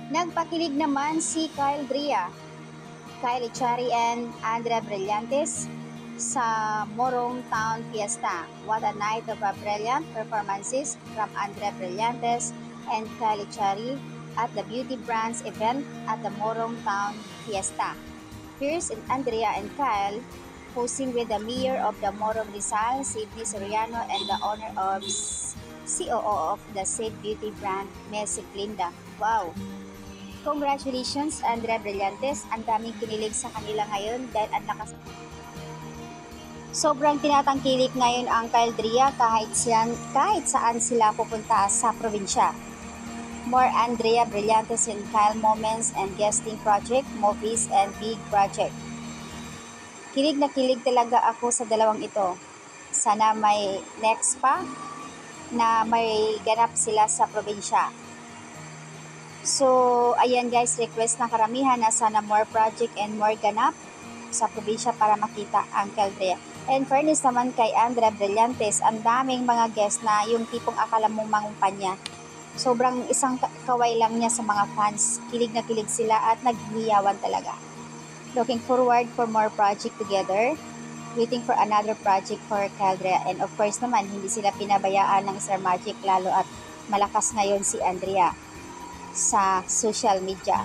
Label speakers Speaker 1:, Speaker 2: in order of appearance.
Speaker 1: Nagpakilig naman si Kyle Drea, Kylie Cherry and Andrea Brillantes sa Morong Town Fiesta. What a night of brilliant performances from Andrea Brillantes and Kylie Cherry at the beauty brands event at the Morong Town Fiesta. Here's Andrea and Kyle posing with the mayor of the Morong Rizal, Sidney Soriano, and the owner of COO of the said beauty brand, Messi Glinda. Wow! Congratulations, Andrea Brillantes. Ang daming kinilig sa kanila ngayon dahil ang lakas. Sobrang tinatangkilik ngayon ang Caldria kahit saan sila pupunta sa probinsya. More Andrea Brillantes and Kyle moments and guesting project, movies and big project. Kilig na kilig talaga ako sa dalawang ito. Sana may next pa na may ganap sila sa probinsya. So, ayan guys, request ng karamihan na sana more project and more ganap sa probinsya para makita ang Caldria. And fairness naman kay Andrea Brillantes, ang daming mga guests na yung tipong akala mong mangumpanya. Sobrang isang kaway lang niya sa mga fans. Kilig na kilig sila at naghihiyawan talaga. Looking forward for more project together. Waiting for another project for Caldria. And of course naman, hindi sila pinabayaan ng Star Magic lalo at malakas ngayon si Andrea sa social media.